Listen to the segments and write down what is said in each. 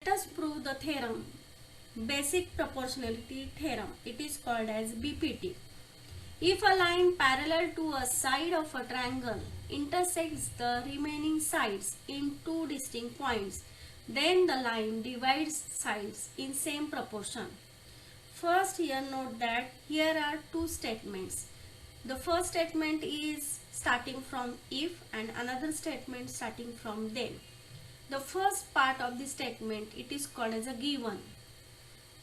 Let us prove the theorem, basic proportionality theorem. It is called as BPT. If a line parallel to a side of a triangle intersects the remaining sides in two distinct points, then the line divides sides in same proportion. First, here note that here are two statements. The first statement is starting from if and another statement starting from then. The first part of the statement, it is called as a given,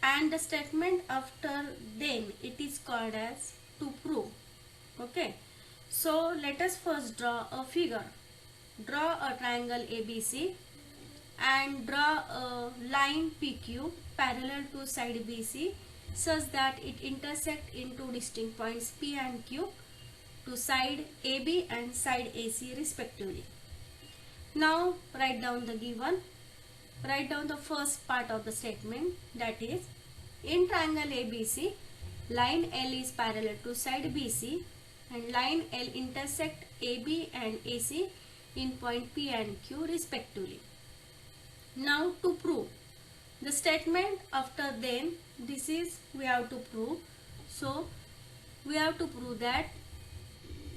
and the statement after then, it is called as to prove. Okay, so let us first draw a figure. Draw a triangle ABC and draw a line PQ parallel to side BC such that it intersect in two distinct points P and Q to side AB and side AC respectively. Now write down the given. Write down the first part of the statement, that is, in triangle ABC, line L is parallel to side BC and line L intersect AB and AC in point P and Q respectively. Now to prove the statement after then, this is we have to prove. So we have to prove that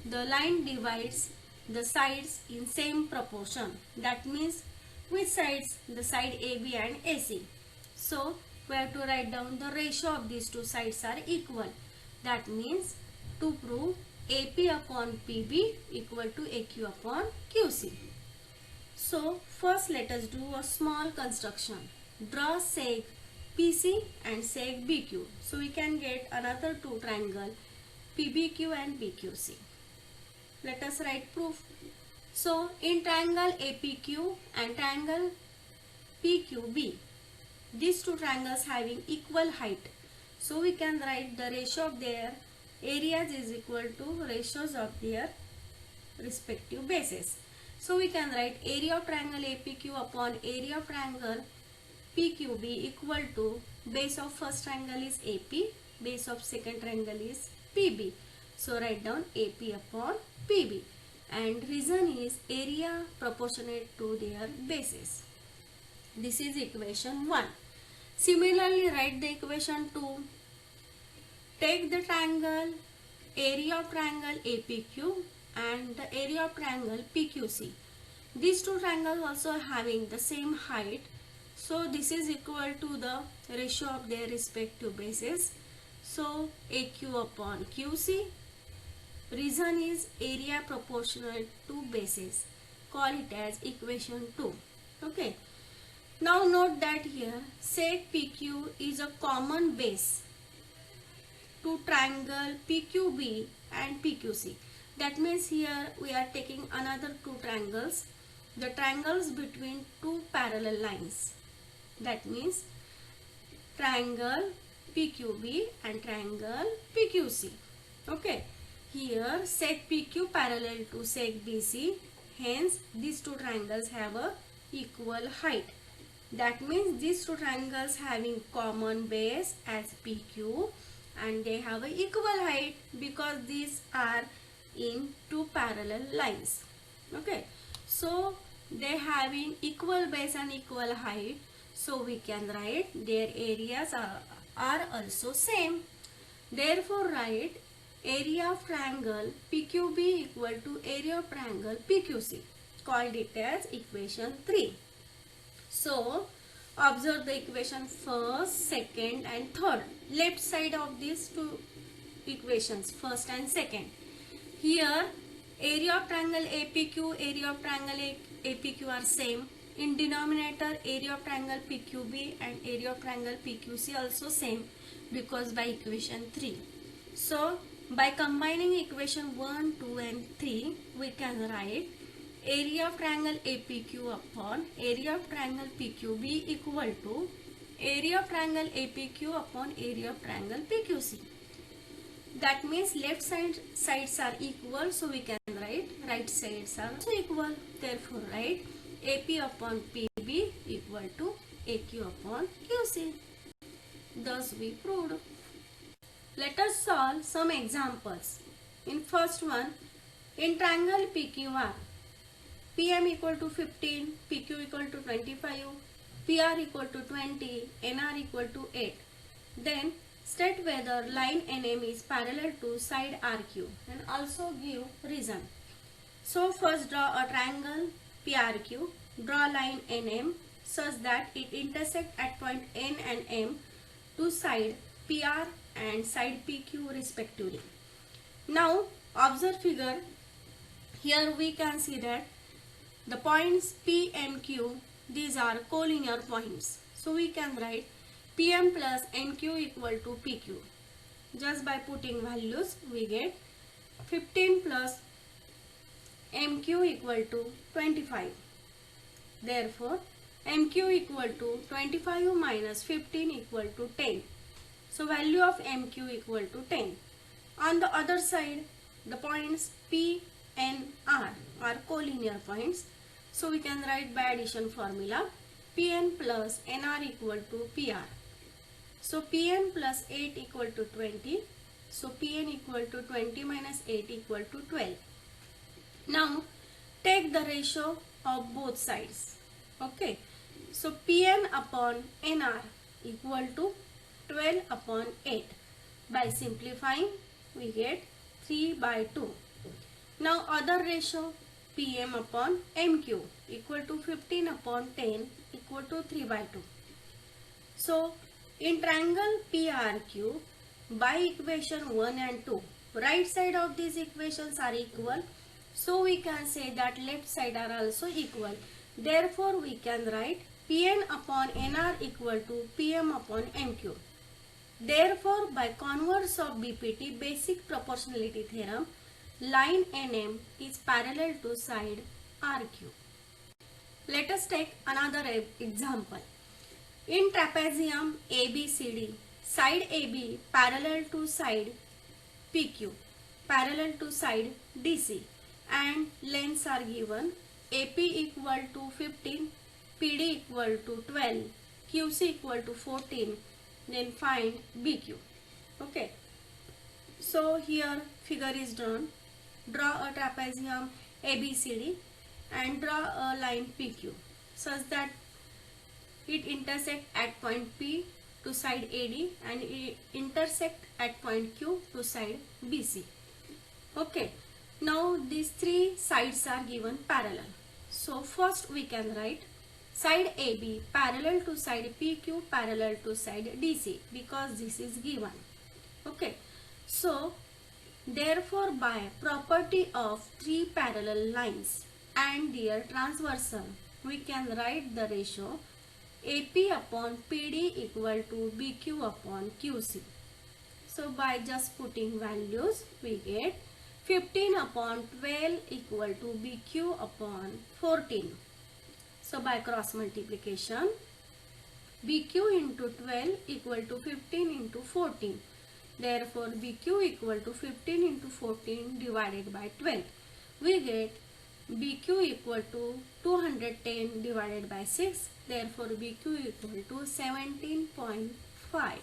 the line divides the sides in same proportion. That means which sides? The side AB and AC. So we have to write down the ratio of these two sides are equal. That means to prove AP upon PB equal to AQ upon QC. So first let us do a small construction. Draw seg PC and seg BQ. So we can get another two triangle PBQ and PQC. Let us write proof. So in triangle APQ and triangle PQB, these two triangles having equal height. So we can write the ratio of their areas is equal to ratios of their respective bases. So we can write area of triangle APQ upon area of triangle PQB equal to base of first triangle is AP, base of second triangle is PB. So write down AP upon PB, and reason is area proportionate to their bases. This is equation 1. Similarly, write the equation 2. Take the triangle area of triangle APQ and the area of triangle PQC. These two triangles also having the same height. So this is equal to the ratio of their respective bases. So AQ upon QC. Reason is area proportional to bases. Call it as equation 2. Okay. Now note that here seg PQ is a common base to triangle PQB and PQC. That means here we are taking another two triangles. The triangles between two parallel lines. That means triangle PQB and triangle PQC. Okay. Here seg PQ parallel to seg BC, hence these two triangles have a equal height. That means these two triangles having common base as PQ and they have a equal height because these are in two parallel lines. Okay, so they having equal base and equal height, so we can write their areas are also same. Therefore write area of triangle PQB equal to area of triangle PQC. Called it as equation 3. So observe the equation first, second and third. Left side of these two equations, first and second. Here area of triangle APQ, area of triangle APQ are same. In denominator area of triangle PQB and area of triangle PQC also same because by equation 3. So by combining equation 1, 2 and 3, we can write area of triangle APQ upon area of triangle PQB equal to area of triangle APQ upon area of triangle PQC. That means left sides are equal, so we can write right sides are also equal. Therefore write AP upon PB equal to AQ upon QC. Thus we proved. Let us solve some examples. In first one, in triangle PQR, PM equal to 15, PQ equal to 25, PR equal to 20, NR equal to 8. Then state whether line NM is parallel to side RQ and also give reason. So first draw a triangle PRQ, draw line NM such that it intersect at point N and M to side PR and side PQ respectively. Now observe figure. Here we can see that the points P and Q, these are collinear points. So we can write PM plus NQ equal to PQ. Just by putting values we get 15 plus MQ equal to 25. Therefore MQ equal to 25 minus 15 equal to 10. So value of MQ equal to 10. On the other side, the points P and R are collinear points. So we can write by addition formula Pn plus Nr equal to Pr. So Pn plus 8 equal to 20. So Pn equal to 20 minus 8 equal to 12. Now take the ratio of both sides. Okay. So Pn upon Nr equal to 12 upon 8. By simplifying we get 3 by 2. Now other ratio Pm upon Mq equal to 15 upon 10 equal to 3 by 2. So in triangle PRQ, by equation 1 and 2, right side of these equations are equal. So we can say that left side are also equal. Therefore we can write Pn upon Nr equal to Pm upon Mq. Therefore by converse of BPT, basic proportionality theorem, line NM is parallel to side RQ. Let us take another example. In trapezium ABCD, side AB parallel to side PQ, parallel to side DC, and lengths are given. AP equal to 15, PD equal to 12, QC equal to 14. Then find BQ. Okay. So here figure is drawn. Draw a trapezium ABCD and draw a line PQ such that it intersect at point P to side AD and it intersect at point Q to side BC. Okay. Now these three sides are given parallel. So first we can write side AB parallel to side PQ parallel to side DC because this is given. Okay. So therefore by property of three parallel lines and their transversal, we can write the ratio AP upon PD equal to BQ upon QC. So by just putting values we get 15 upon 12 equal to BQ upon 14. So by cross multiplication, BQ into 12 equal to 15 into 14. Therefore BQ equal to 15 into 14 divided by 12. We get BQ equal to 210 divided by 6. Therefore BQ equal to 17.5.